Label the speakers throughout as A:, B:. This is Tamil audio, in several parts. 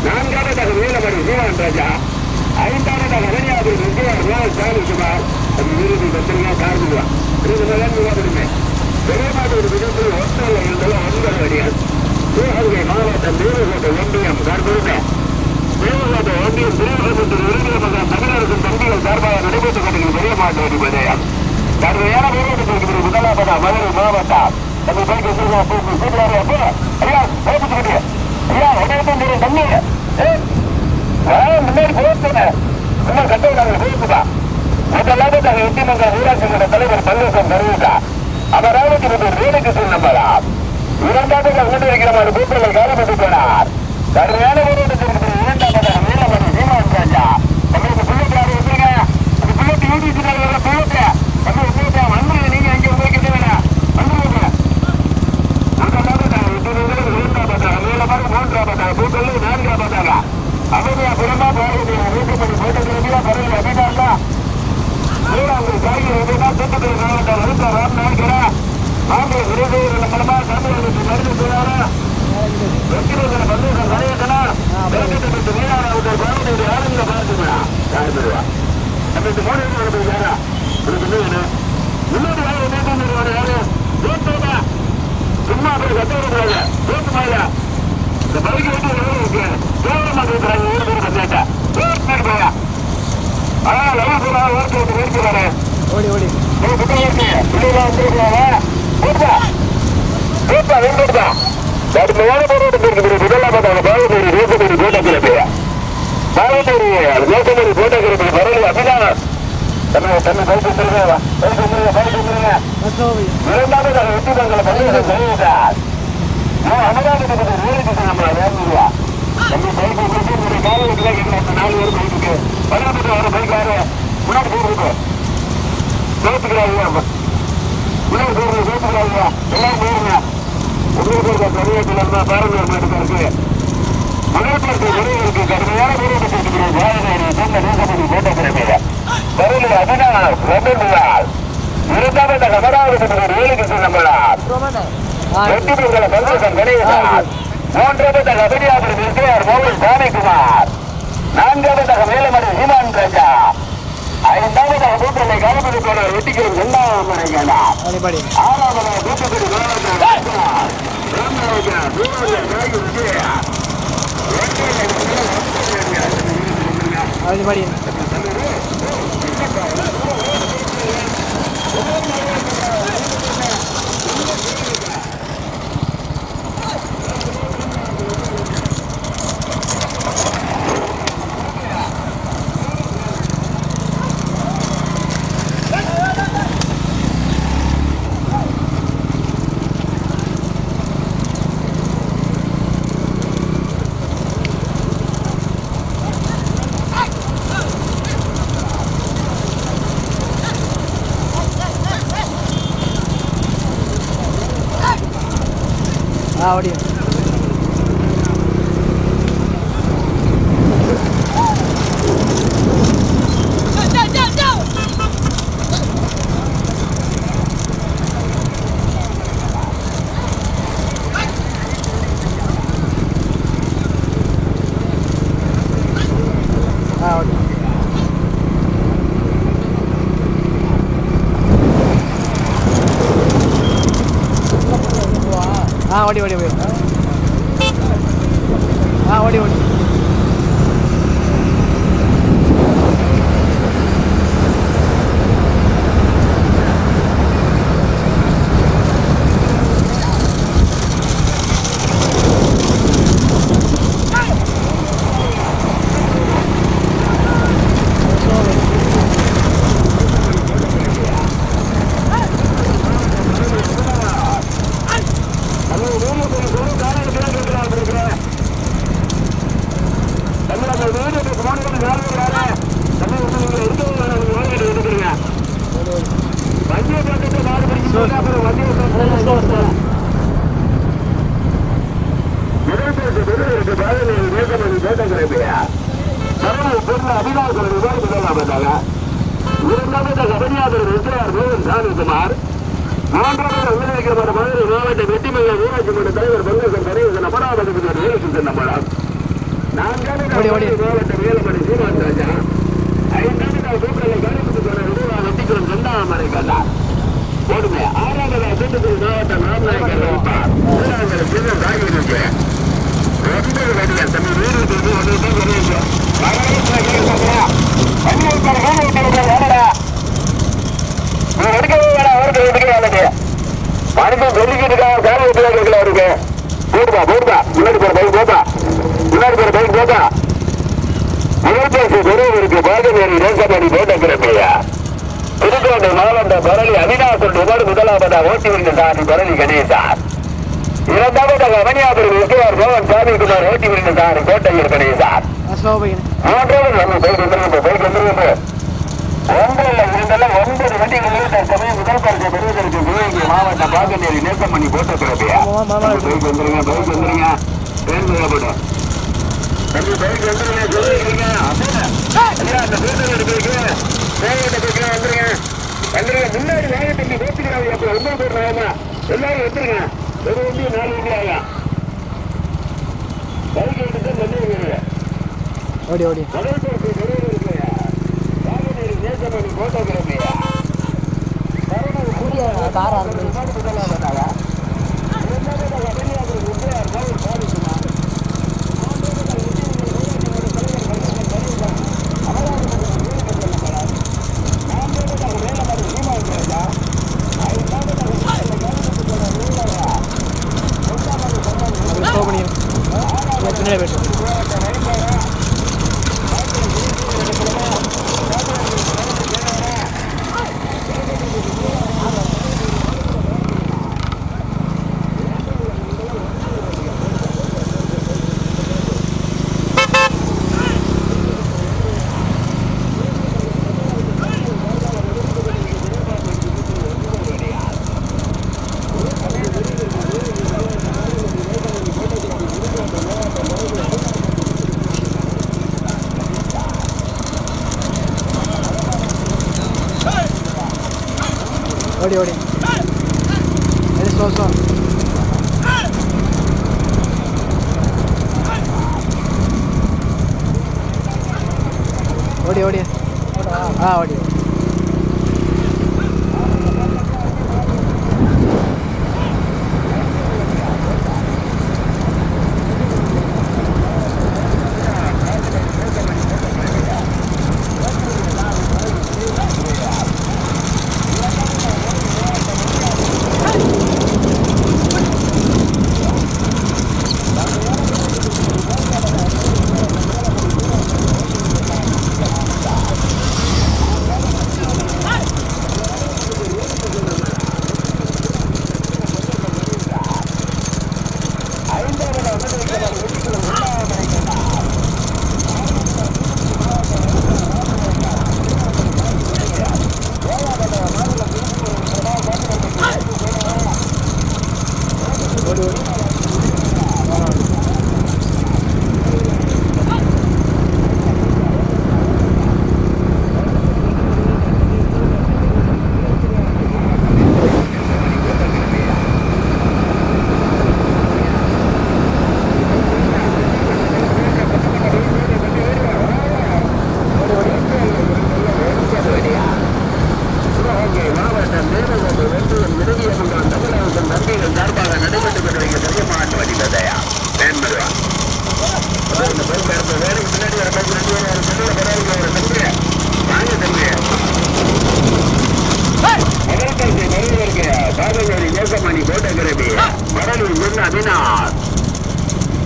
A: நான்காவதாக நீலமணி ஜீவன் ராஜா, ஐந்தாவதாக ஹரியாபுரி விஜயர் ரோல் சாமிக்குமார், அது விருது பத்திரிகா கார்மிகா இது விவாதமே பெரியமாட்டூர் விதத்தில் ஒன்றில் இருந்தாலும் 9 அடிகள் சிவகங்கை மாவட்டம் தேவகோட்டை ஒன்றியம் சார்பில் தேவகோட்டை ஒன்றியம் திருவகத்தில் உரிமை மகன் தமிழரசின் தம்பிகள் சார்பாக நடைபெற்றுக் கொண்டிருக்கும் பெரியமாட்டூர் விஜயம் கடுமையான போராட்டத்திற்கு முதலாவதா மதுரை மாவட்டம் நம்ம பைக்கு சூப்பராக அப்போ ஐயா போட்டுக்கிட்டு ஐயா உடனே தண்ணி முன்னாடி போட்டுனேன் இன்னும் கட்டவிடாங்க போட்டுதா முதலாவது எட்டிமன்ற ஊராட்சி மன்ற தலைவர் பல்லவசம் தருவிதா அவராவது வேலைக்கு சொன்னமரா இரண்டாவது கொண்டு வைக்கிறமான கூட்டங்கள் காலப்பட்டு போனார் கடுமையான போராட்டத்திற்கு இரண்டாவதாக நீலமணி ஜீவன் ராஜா நம்மளுக்கு புள்ளட்டு யாரும் வந்துருங்க அந்த புள்ளட்டு யூடியூப் புள்ளட்டு வந்து நீங்க அங்கே உபயோகிக்க வேணாம் வந்துருங்க மூன்றாவதாக நான்காவதாக அமைதியா புறமா போகிறது ஊக்கப்படி போட்டா பரவாயில்ல அதிகாரா மூணாவது காய்கறி தூத்துக்குடி மாவட்டம் அழுத்தாராம் நான்கிறா நான்கு விருது மூலமா தமிழகத்துக்கு மருந்து போனாரா வெற்றிகள் பல்லூரம் கலையட்டனா வேகத்தை மேலாளர் பாரதியுடைய ஆளுங்க பார்த்துங்களா காய்படுவா நம்ம இந்த மூணு போய் யாரா முன்னாடி யாரு தோட்டமா சும்மா போய் கட்டக்கூடாது தோட்டு மேல இந்த பைக்கு விட்டு தோட்டமா இருக்கிறாங்க ஊர் பேர் கட்டாட்டா போயா ஆனால் லைஃப் ஓட்டு விட்டு நிறுத்துறாரு ஓடி ஓடி வெங்கடா கடுமையான போராட்டத்திற்கு முதலாவதாக பாகத்தூரி ரோசமேரி போட்டோகிராபியா பாகத்தூரி ரோசமேரி போட்டோகிராபி பரவாயில்ல அபிதான் தன்னை பைக்கு சொல்லுங்க இரண்டாவதாக வெற்றிமங்கல பள்ளிகள் தெரிவித்தார் அமராவதி வேலைக்கு நம்மள வேணுங்களா நம்ம பைக்கு காலையில் 4 பேர் பைக்கு 18 வர பைக்காரு முன்னாடி போயிருக்கு சேர்த்துக்கிறாங்க முன்னாடி போயிருங்க சேர்த்துக்கிறாங்க எல்லாம் போயிருங்க உங்களுக்கு சரியத்தில் பாரம்பரிய மாட்டுக்கு இருக்கு மலைப்பட்டு முறைகளுக்கு கடுமையான போராட்டத்திற்கு வாழை சொந்த நேசமதி போட்டோகிராபியா பரவாயில்ல அபிநாள் ரமேந்திரால் இரண்டாவது அமராவதி வேலைக்கு சொன்னமரார் வெற்றிமங்கல பல்வேசன் கணேசன் மூன்றாவதாக அபிநாபுரம் விஜயார் மோகன் சாமிக்குமார் நான்காவதாக மேலமணி ஜீவன் ராஜா ஐந்தாவதாக கூட்டணி காலப்படி போன வெட்டிக்கிறோம் ஆறாவதாக தூத்துக்குடி
B: audio ஓடி ஓடி ஓடி ஓடி ஓடி
A: மூன்றாவது உதவிக்கிற மதுரை மாவட்ட வெற்றிமல்ல ஊராட்சி மன்ற தலைவர் பங்கேற்கும் கணேசன் அமராவதி வேலுக்கு நம்பலாம். நான்காவது மாவட்ட வேலுமணி சீமான் ராஜா. ஐந்தாவது கூட்டலை கருப்புக்கான விடுவா வெட்டிக்குளம் செந்தாமரை கண்டார் போடுமே. ஆறாவது தூத்துக்குடி மாவட்ட ராமநாயகர் வைப்பார். மூணாவது சின்ன ராகிருக்கு 9 வடிகள் தம்பி வீடு எடுக்கவே வேணாம். அவருக்கு எடுக்கிறாங்க மனுஷன் சொல்லிக்கிட்டு காலை கேட்கல அவருக்கு. போடுப்பா போடுப்பா முன்னாடி போற பைக் போப்பா முன்னாடி போற பைக் போப்பா. முதல்பரிசு பெருவு இருக்கு பாகநேரி ரேசபாடி போட்டா புதுக்கோட்டை மாவட்டம் பரளி அவினாசன் முதலாவதா ஓட்டி விருந்த சாமி பரளி கணேசார். இரண்டாவதாக அவனியாபுரம் விஜயார் மோகன் சாமிக்குமார் ஓட்டி விருந்த சாமி கோட்டையில் கணேசார். மூன்றாவது பைக் வந்துருங்க. ஒன்றில் இருந்தாலும் 9 வண்டிகளில் தற்சமயம் முதல் பரிசை பெறுவதற்கு சிவகங்கை மாவட்ட பாகநேரி நேசமணி போட்ட பிறப்பையா பைக் வந்துருங்க. பைக் வந்துருங்க. பேருந்துகப்படும் தம்பி பைக் வந்துருங்க. சொல்லிருக்கீங்க அந்த பேருந்து எடுக்கிறதுக்கு மாவட்ட பைக்கில் வந்துருங்க. வந்துருங்க முன்னாடி வாங்க தம்பி பேசிக்கிறாங்க. அப்போ 9 பேர் ஆகுமா எல்லாரும் வந்துருங்க. ஒரு வண்டி 4 வண்டி ஆகும். பைக் எடுத்து வந்துருங்க.
B: ஓடி ஓடி
A: முதல் பரிசு பெறுவதற்கு பாகநேரி நேசமணி போட்ட பிறப்பையா
B: காரா பின்னாடி போயிட்டு ஓடி ஓடி ஸ்லோ ஸ்லோ ஓடி ஓடி ஓடி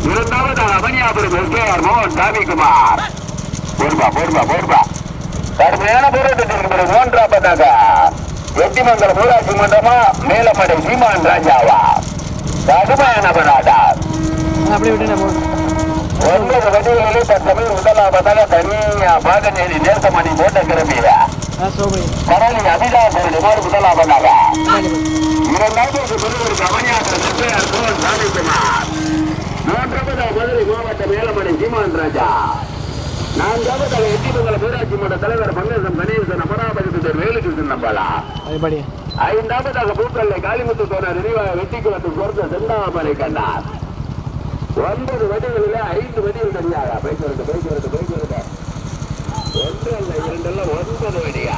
B: இரண்டாவதாக அவனியாபுரம் விஜயார் மோகன் சாமிக்குமார். கடுமையான போராட்டத்திற்கு பிறகு மூன்றாவதாக வெட்டிமங்கலம் ஊராட்சி மன்றமா மேலமடை சீமான் ராஜாவா கடுமையான போராட்டம். 9 வண்டிகளிலே தற்சமயம் முதலாவதாக தனியா பாகநேரி நேசமணி போட்ட கிளம்பிய பரளி அபிலாசன் முதலாவதாக. இரண்டாவது பெருவருக்கு அவனியாபுரம் விஜயார் மோகன் சாமிக்குமார். மூன்றாவதாக மதுரை மாவட்ட மேலமடை சீமான் ராஜா. நான்காவதாக வெற்றிமங்கலம் ஊராட்சி மன்ற தலைவர் பங்கேற்கும் கணேசன் அமராவதி வேலுக்கு நம்பலாம்.
A: ஐந்தாவதாக பூக்கல்லை காளிமுத்து தோணர் நினைவாக வெற்றிக்கு வந்து பொறுத்த செந்தாமரை கண்ணார் 9 வடிகளில் 5 வடிகள் தனியாக பைக் வருது ஒன்று அல்ல 2 அல்ல 9 வடிகள்.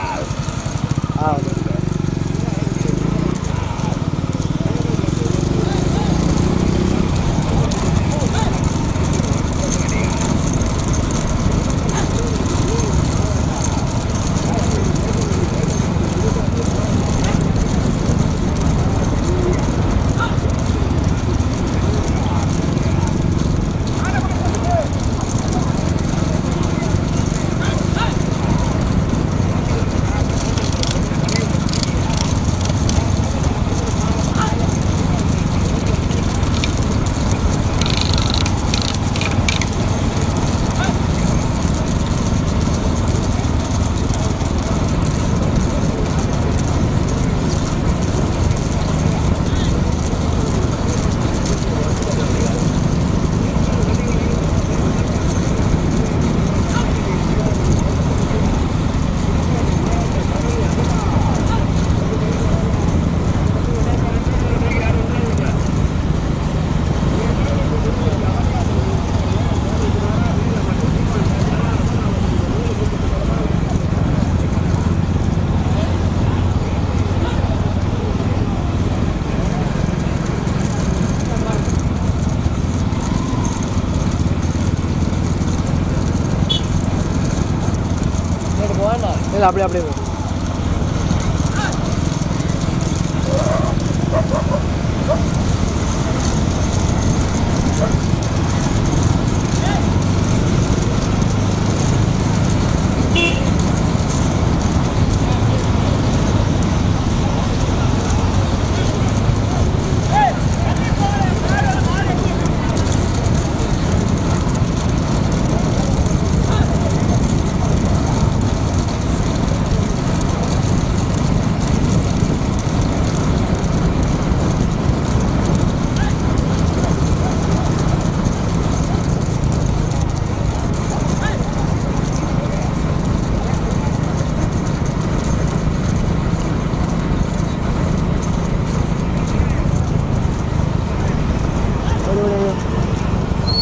C: அப்படியே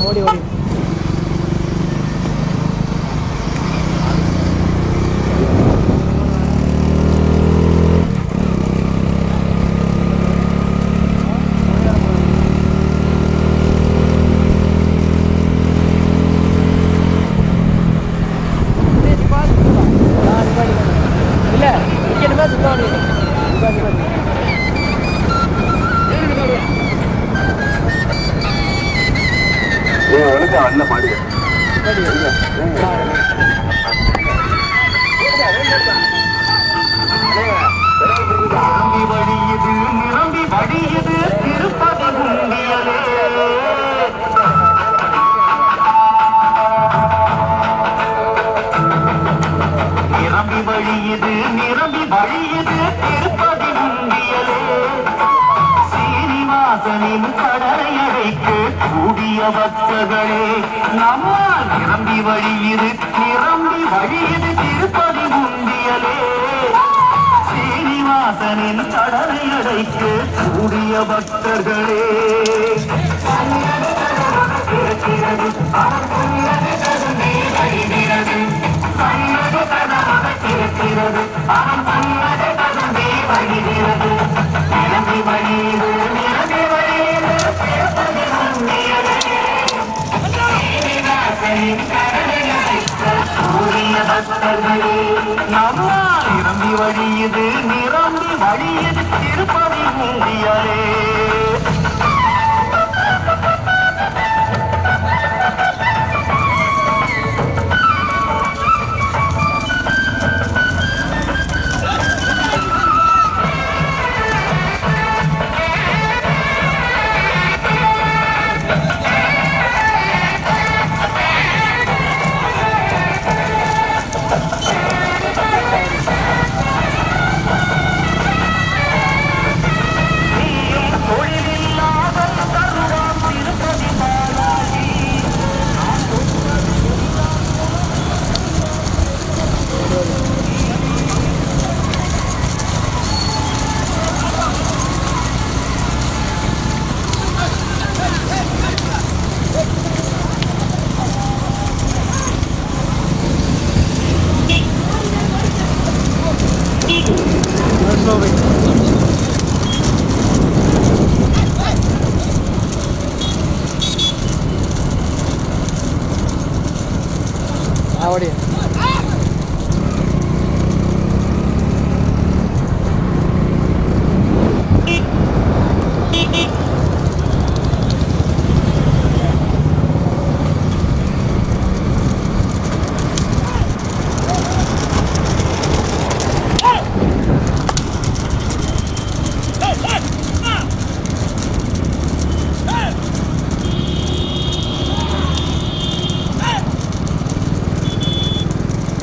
C: ஓடி இல்லை இங்கே சுத்தம்
A: நல்ல மாடு நிரம்பி வழியுது திருப்பதி முந்தியலே நிரம்பி வழியுது திருப்பதி முந்தியலே சீனிவாசனின் கடலை அழைக்கு கூடிய பக்தர்களே நம்மால் நிரம்பி வழியுது திருப்பதி முந்தியலே சீனிவாசனின் கடலை அழைக்கு கூடிய பக்தர்களே நிரம்பி வழியுது திருப்பதி முந்தியலே தொழில்
C: ஸ்லோ பை ஓடி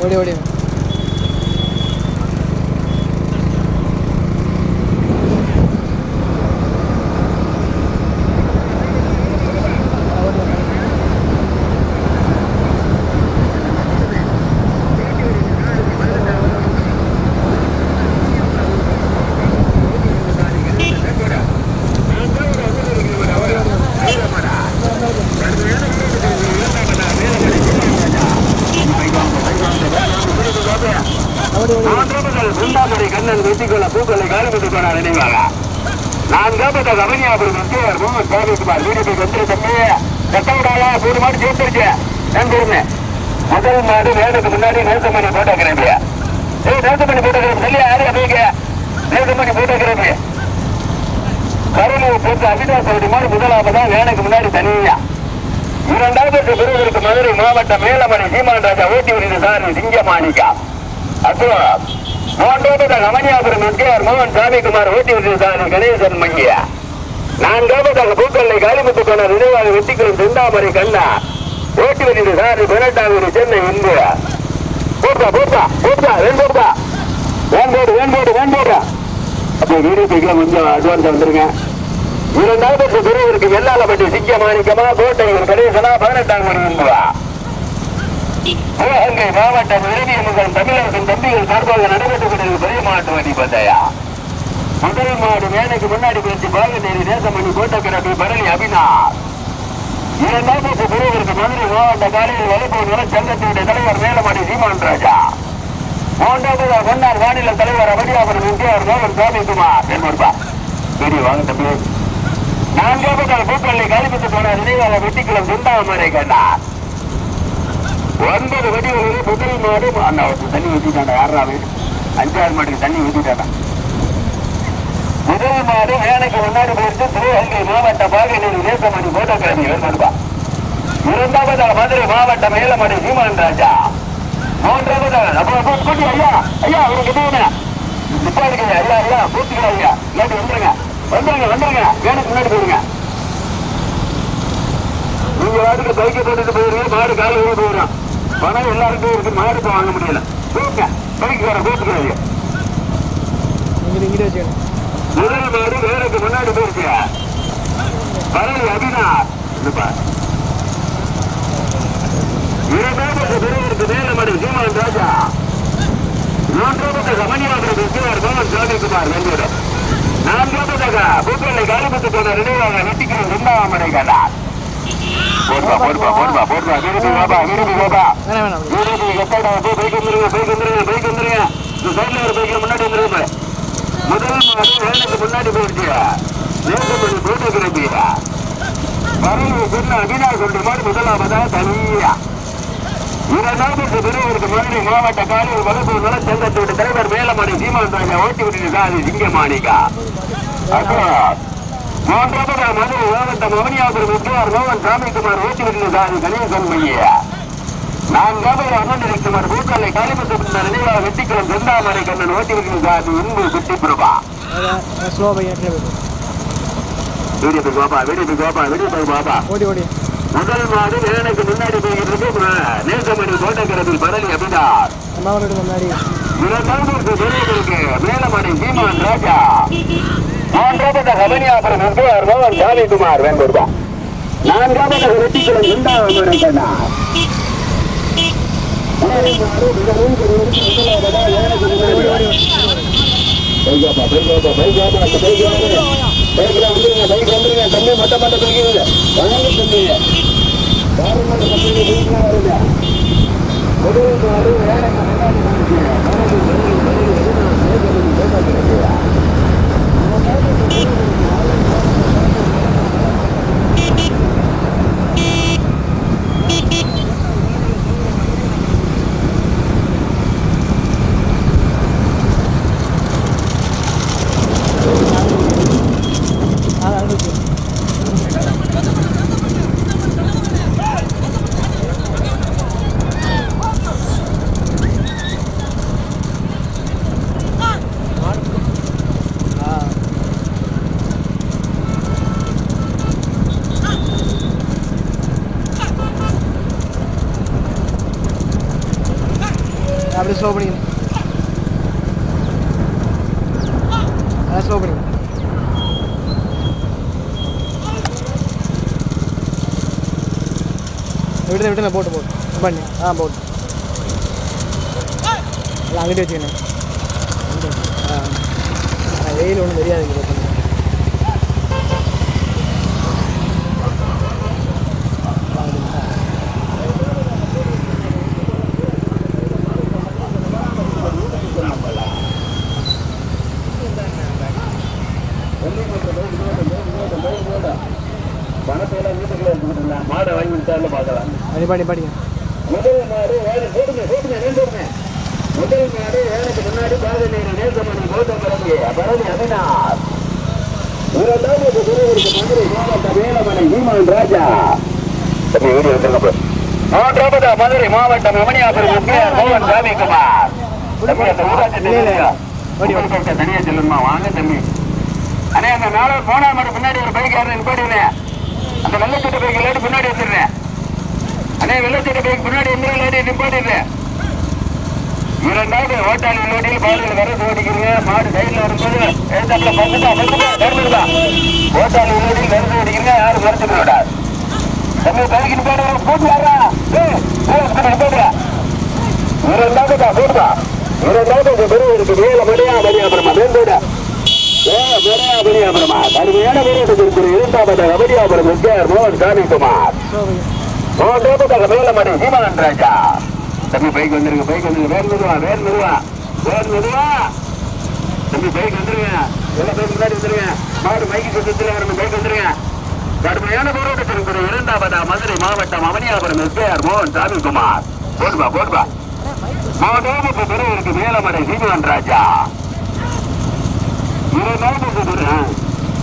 C: ஓடி ஓடி
B: கண்ணன் வெட்டிக்கொள்ள பூக்களை காலிபட்டு போனார் நினைவாக நான் கேப்பட்ட கவனியாபுரம் சாமிக்குமார் வீடு வந்து தம்பி கட்டவிடாயா ஒரு மாடு சேர்த்துருச்சு நம்பிருந்தேன் முதல் மாடு வேலைக்கு முன்னாடி நேசமணி போட்டோகிராபி நேசமணி போட்டோகிராபி சொல்லி யாரு அப்படிங்க நேசமணி போட்டோகிராபி கருணை போட்டு அபிதாசோடி மாடு முதலாவதான் வேலைக்கு முன்னாடி தனியா இரண்டாவது பிரிவிற்கு மதுரை மாவட்டம் மேலமணி சீமான் ராஜா ஓட்டி வருகிற சார் சிங்கமாணிக்கா அப்புறம் மூன்றாவது கமனியாபுரம் எஸ்கேஆர் மோகன் சாமிக்குமார் ஓட்டி வருகிற சார் கணேசன் மங்கியா நான்காவதாக பூக்கல்லை காலிமுத்து போன நினைவாக வெட்டிக்குளம் செந்தாமரை கண்ணா ஓட்டி வருகிற சார் 18வது சென்னை இன்பு போட்டா போட்டா போட்டா வேண்டோட்டா வேண்டோடு அப்போ வீடியோக்கு கொஞ்சம் அட்வான்ஸ் வந்துருங்க இரண்டாவது பிரிவிற்கு வெள்ளாளப்பட்டி சிங்கமாணிக்கமா கோட்டையூர் கணேசனா 18ஆம் மணி இன்புவா சிவகங்கை மாவட்டம் இறுதியமுகம் தமிழர்கள் தம்பிகள் சார்பாக நடைபெற்றுக் கொண்டிருக்கும் பெரிய மாட்டு வண்டி பந்தயா முதல் மாடு மேலைக்கு முன்னாடி பேசி பாகநேரி நேசமணி கோட்டக்கிரபி பரணி அபினார் இரண்டாவது பிரிவிற்கு மதுரை மாவட்ட காலையில் வலுப்பூர் சங்கத்தினுடைய தலைவர் மேலமணி சீமான் ராஜா மூன்றாவது மன்னார் மாநில தலைவர் அமதியாபுரம் எஸ்கேஆர் மோகன் சாமிக்குமார் என்பா பெரிய வாங்க தம்பி நான்காவது பூக்கல்லை காலிபத்து போன நினைவாக வெட்டிக்குளம் செந்தாமரை கண்டார் 9 வடிகளில் முதல் மாடு தண்ணி ஊற்றிட்டாங்க யாராவே 5ஆறு மாட்டுக்கு தண்ணி ஊற்றிட்டாங்க முதல் மாடு வேலைக்கு முன்னாடி போயிட்டு சிவகங்கை மாவட்ட பாகநேரி நேசமணி போட்டோகிராபி வேண்டும்பா இரண்டாவது மதுரை மாவட்ட மேலமணி சீமான் ராஜா மூன்றாவது ஐயா ஐயா அவருக்கு என்ன நிப்பாடுங்க ஐயா ஐயா பூத்துக்கிறா ஐயா இல்லாட்டி வந்துருங்க வேலைக்கு முன்னாடி போயிருங்க நீங்க வாட்டுக்கு பைக்கை போட்டுட்டு போயிருங்க மாடு காலையில போயிடும் பணம் எல்லாருக்கும் இருக்கு மாடு இப்போ வாங்க முடியல பைக்கு வர போட்டுக்கிறாங்க முதல் மாடு வேலைக்கு முன்னாடி போயிருக்கு பரணி அபினார் இரண்டாவது பிரிவிற்கு மேலமணி சீமான் ராஜா மூன்றாவது கமனியாபுரம் எஸ்கேஆர் மோகன் சாமிக்குமார் வெள்ளூர் நான்காவதாக பூக்கல்லை காலிபத்து போன நினைவாக வெட்டிக்குளம் செந்தாமரை கண்டார் போடுவா விரும்பி பாபா பைக் வந்துருங்க இந்த சைட்ல ஒரு பைக்கு முன்னாடி வந்துருங்க முதல் மாடு வேலைக்கு முன்னாடி போயிடுச்சு நேசமணி போட்டோகிராபி பரணி சொன்ன அபினார் சொல்ற மாதிரி முதலாவதா தனியா இரண்டாவது பிரிவிற்கு மதுரை மாவட்ட காலையில் வலுப்பூர் சங்கத்தோட தலைவர் மேலமணி சீமான் ராஜா ஓட்டி விட்டு சாதி சிங்கமாணிக்கா மூன்றாவது மதுரை மாவட்டம் அவனியாபுரம் எஸ்கேஆர் மோகன் சாமிக்குமார் ஓட்டி விட்டு சாதி கணேசன் மையா நான்காவது அண்ணன் பூக்கல்லை காலிபத்து நினைவாக வெட்டிக்குளம் செந்தாமரை கண்ணன் ஓட்டி விட்டு சாதி இன்பு குட்டி பிரபா வீடியோ பாபா முதல் மாடு வேலைக்கு முன்னாடி போய்கிட்டு நேசமணி கோட்டக்கிரபில் பரணி அபினார் இரண்டாவது பிரிவிற்கு மேலமணி சீமான் ராஜா மூன்றாவது கமனியாபுரம் எஸ்கேஆர் மோகன் சாமிக்குமார் வேண்டூர்பா நான்காவது வெட்டிக்குளம் செந்தாமரை கண்ணார் தம்பி மட்ட சொல்லுங்க வருங்க
C: ஸ்லோ பண்ணிங்க. ஸ்லோ பண்ணிங்க. விட்டு போட்டு பண்ணி போட்டு எல்லாம் அங்கிட்டு வச்சுக்கண்ணே. வெயில் ஒன்றும் தெரியாது.
B: மாடை வாங்கி விட்டாலும் பார்க்கலாம்.
C: படிங்க.
B: முதல் மாடு வேலைக்கு முன்னாடி பாகநேரி நேசமணி கோட்டம் பரவி அபினார். இரண்டாவது குருவிற்கு மதுரை மாவட்டம் வேலமலை ஈமான் ராஜா. மூன்றாவது மதுரை மாவட்டம் அமனியாபுரம் முக்கியார் மோகன் சாமிக்குமார். தனியா செல்லுமா வாங்க தம்பி. அண்ணே அந்த 4 மாடு பின்னாடி ஒரு பைக் யாரும் நிப்பாடுவேன். அந்த வெள்ளச்சட்டை பைக் லேடி பின்னாடி வந்துடுறேன். அண்ணே வெள்ளச்சட்டை பைக் பின்னாடி எந்த லேடி நிப்பாட்டிடுறேன். இரண்டாவது ஓட்டாளி லோடியில் பாடல் வரது ஓடிக்கிறீங்க. மாடு சைடில் வரும்போது ஓட்டாளி லோடியில் வரது ஓடிக்கிறீங்க. யாரும் மறைச்சு விடாது. தம்பி பைக்கு நிப்பாடு போட்டு வர்றா நிப்பாடுறா. இரண்டாவது பெருவருக்கு மேல மணியாபுரமா மேம்போட மணியாபுரமா கடுமையான வீரர்கள் இரண்டாவது மணியாபுரம் முக்கியார் மோகன் சாமிக்குமார். மூன்றாவது மேலமணி சீமான் ராஜா. தம்பி பைக் வந்துருங்க. வேன் மெதுவா தம்பி பைக் வந்துருங்க. எல்லா பைக் முன்னாடி வந்துருங்க. மாடு மைக்கு சுத்தத்தில் வரணும். பைக் வந்துருங்க. கடுமையான போராட்டத்திற்கு இரண்டாவது மதுரை மாவட்டம் அவனியாபுரம் எஸ்ஆர் மோகன் சாமிக்குமார். போடுபா மூன்றாவது பெருவருக்கு மேலமடை சீமான் ராஜா.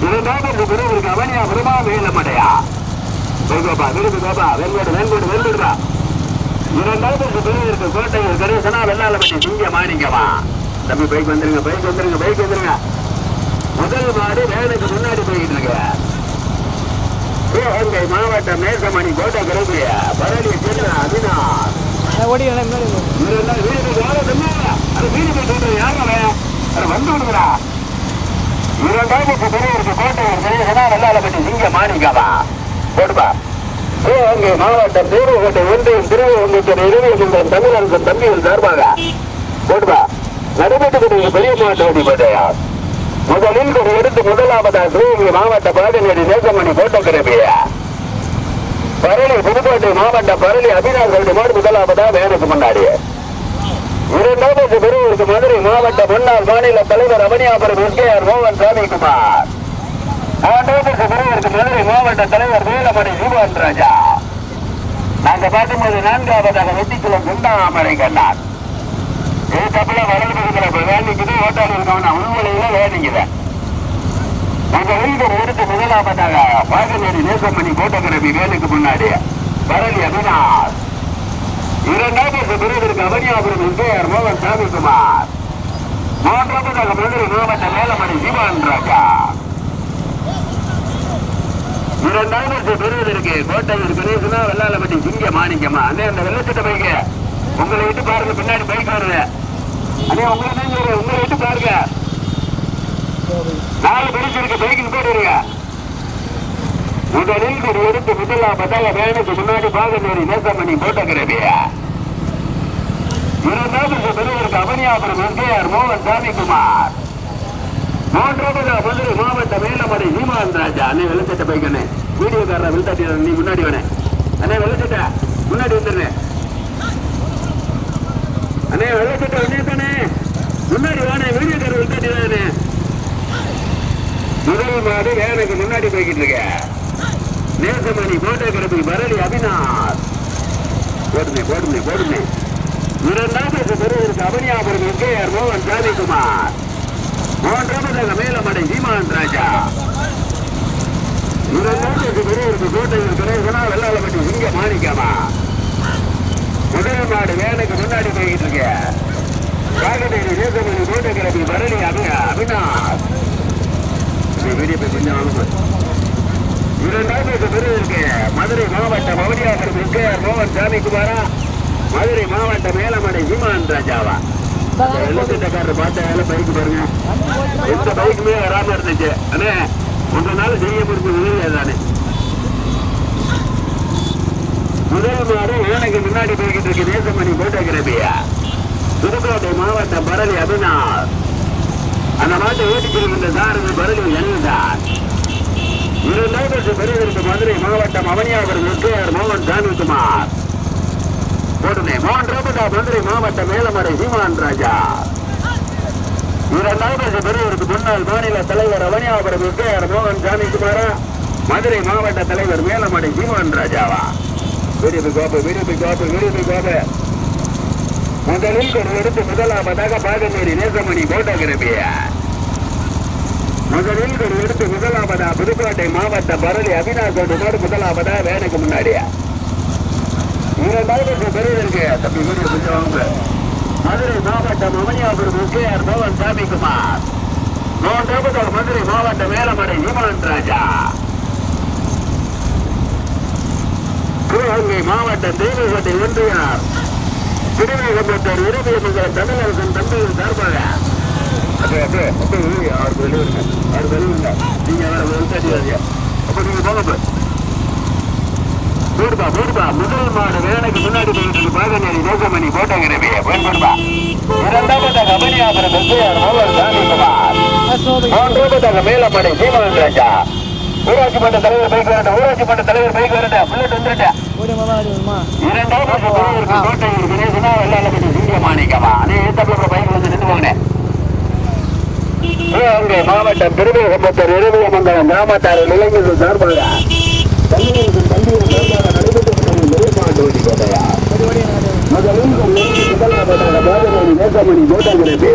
B: இரண்டாவது பெருவருக்கு அவனியாபுரமா மேலமடையா. வெண்கோடுபா. இரண்டாவது பெருவருக்கு கோட்டையில் கணேசனா வெள்ளாளப்பட்டி சிங்க மாணிக்கமா. தம்பி பைக் வந்துருங்க. முதல் மாடு வேலைக்கு முன்னாடி போயிட்டு இருக்க. சிவகங்கை மாவட்டம் மேசமணி கோட்டை கிளம்பிய பரளி செல்ல அபினார். இரண்டாவது பெருவருக்கு கோட்டையில் கணேசனா வெள்ளாளப்பட்டி சிங்க மாணிக்கமா. போடுபா. சிவகங்கை மாவட்டம் தேர்வுகோட்டை ஒன்றியம் திருவங்கத்தில் இருவரும் தமிழர்கள் தம்பிகள் சார்பாக போடுவா நடைபெற்று பெரிய மாவட்ட ஓடிப்பட்டையா. முதலில் ஒரு எடுத்து முதலாவதா சிவகங்கை மாவட்ட பாடநேரி நேசமணி கோட்டக்கிரபிய பரளி புதுக்கோட்டை மாவட்ட பரளி அபினார் மாடு முதலாவதா வேனுக்கு முன்னாடி. இரண்டாவது பெருவருக்கு மதுரை மாவட்ட முன்னாள் மாநில தலைவர் அவனியாபுரம் எஸ்ஆர் மோகன் சாமிக்குமார். மதுரை மாவட்ட தலைவர் வேலமணி சீமான் ராஜா. நாங்க பார்க்கும்போது 4வதாக வெட்டிக்குளம் குண்டாமரை கண்ணார். இதுக்கப்புல வலது பக்கத்துல வேணிக்குது. ஓட்டாளி இருக்கவனா உள்மொழியில வேணிக்குது. நாங்க வீடு எடுத்து முதலாவதாக பாகநேரி நேசமணி கோட்டக்கிரபி வேலுக்கு முன்னாடி பரளி அபினார். இரண்டாவது பெருவருக்கு அவனியாபுரம் எஸ்ஆர் மோகன் சாமிக்குமார். மூன்றாவதாக மதுரை மாவட்ட வேலமணி சீமான் ராஜா. இரண்டாவது பெறுவதற்கு கோட்டையூர் கணேசனா வெள்ளாளப்பட்டி சிங்க மாணிக்கமா. அண்ணே அந்த வெள்ளச்சட்ட பைக்கு உங்களை விட்டு பாருங்க. பின்னாடி பைக் வருது. அண்ணே உங்களை விட்டு பாருங்க. 4 பரிசு இருக்கு. பைக்கு போடுங்க. முதலில் ஒரு எடுத்து முதலாவதாக வேனுக்கு முன்னாடி பாகநேரி நேசமணி கோட்டக்கிரபிய. இரண்டாவது பெறுவதற்கு அவனியாபுரம் எஸ்ஆர் மோகன் சாமிக்குமார். மூன்றாவது மதுரை மாவட்ட மேலமடை சீமான் ராஜா. அண்ணே வெள்ளச்சட்ட பைக்கண்ணே வீடியோக்காரா விழுத்தாட்டி நீ முன்னாடி வேணே. அண்ணே வெள்ளச்சட்ட முன்னாடி வந்துடுறேன். அண்ணே வெள்ளச்சட்ட தானே முன்னாடி வேணே. வீடியோக்காரர் விழுத்தாட்டி தானே. முதல் மாடு வேனுக்கு முன்னாடி போய்கிட்டு இருக்க. நேசமணி கோட்டக்கிரபி பரளி அபினார். போடுமே. இரண்டாவது பெறுவதற்கு அவனியாபுரம் எஸ்ஆர் மோகன் சாமிக்குமார். மூன்றாவதாக மேலமடை சீமான் ராஜா. இரண்டாவது பெருவருக்கு கோட்டையில் கணேசனா வெள்ளாளப்பட்டி சிங்க மாணிக்கமா. முதல் மாடு வேனுக்கு முன்னாடி போய்கிட்டு இருக்க. பாகநேரி நேசமணி கோட்டக்கிரபி பரளி அபினார். இரண்டாவது பெருவருக்கு மதுரை மாவட்டம் அவனியாபுரம் எஸ்ஆர் மோகன் சாமிக்குமாரா. மதுரை மாவட்ட மேலமடை சீமான் ராஜாவா.
A: வெள்ளத்திட்டக்காரர் பார்த்த வேலை பைக்கு பாருங்க. எந்த பைக்குமே வராம இருந்துச்சு. அண்ணே ஒன்று நாள் செய்ய முடிஞ்ச உதவி தானே. முதல் மாடு எனக்கு முன்னாடி போய்கிட்டு இருக்கு. நேசமணி போட்டோகிராபியா புதுக்கோட்டை மாவட்டம் பரளி அபினார். அந்த மாட்டை ஓட்டிக்கிட்டு சாரதி பரளி எண்தான். 2 பெறுவதற்கு மதுரை மாவட்டம் அவனியாபுரம் எஸ்கேஆர் மோகன் சாமிக்குமார் போட்டுனே. 3 மதுரை மாவட்டம் மேலமடை சீமான் ராஜா. 2 பெறுவதற்கு முன்னாள் மாநில தலைவர் அவனியாபுரம் எஸ்கேஆர் மோகன் சாமிக்குமாரா, மதுரை மாவட்ட தலைவர் மேலமடை சீமான் ராஜாவா. விரும்பி கோப்பு முதலில் ஒரு எடுத்து முதலாவதாக பாகமேரி நேசமணி போட்டோகிராபிய. முதலில் ஒரு எடுத்து முதலாவதா புதுக்கோட்டை மாவட்ட பரளி அபினாசோடு மாடு முதலாவதா வேனுக்கு முன்னாடியா. 2 பெறுவதற்கு தம்பி மதுரை மாவட்டம் அவனியாபுரம் எஸ்கேஆர் மோகன் சாமிக்குமார். 3 மதுரை மாவட்ட மேலமடை சீமான் ராஜா. சிவகங்கை மாவட்டம் தேவகோட்டை ஒன்றியார் திருவேகம்பட்டர் இறுதியமங்கல தமிழரசன் தம்பியின் சார்பாக முதல் மாடு வேலைக்கு முன்னாடி போயிட்டு பாகநேரி நேசமணி போட்டோகிராபி பயன்படுவா. 2 கபனியாபுரம் எஸ்கேஆர் மோகன் சாமிக்குமார். 3 மேலமடை சீமான் ராஜா. ஊராட்சி மன்ற தலைவர் பைக் வரட்டும். ஊராட்சி மன்ற தலைவர் பைக் வரட்டும். புல்லட் வந்துட்டேன். 2 கோட்டை கணேசனா வெள்ளாளப்பட்டி சிங்க மாணிக்கமா. அதே ஏத்தப்பட பைக் வந்து நின்று போங்க. சிவகங்கை மாவட்டம் திருவேகம்பட்டர் இறுதியமங்கலம் கிராமத்தாரில் இளைஞர்கள் சார்பாக நேசமணி போட்டோகிராபி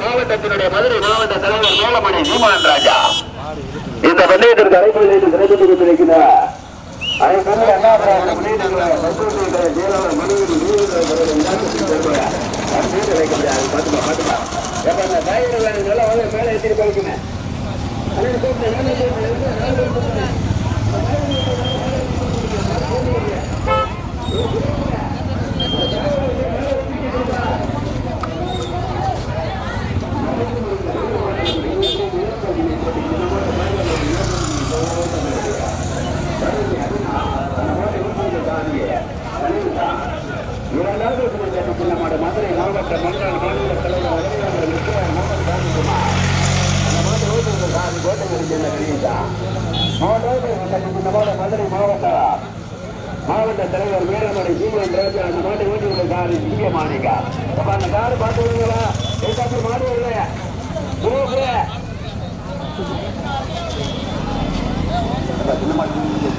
A: மாவட்டத்தினுடைய மதுரை மாவட்ட தலைவர் மேலமணி சீமான் ராஜா. இந்த பந்தயத்திற்கு அழைப்பு சிறப்பித்து கொடுத்திருக்கிறார். அதை சொல்லி மேலே ஏற்றி போய்க்குங்க. மதுரை மாவட்ட மன்றால் மாநில தலைவர் மதுரை மாவட்ட தலைவர் மேலமடை சீமான் ராஜா. அந்த மாட்டை ஓட்டி உள்ள காரு சிங்க மாணிக்கா. அப்ப அந்த காரு பார்த்து விடுங்களா? மாடு வரல சின்ன மாட்டு நீங்க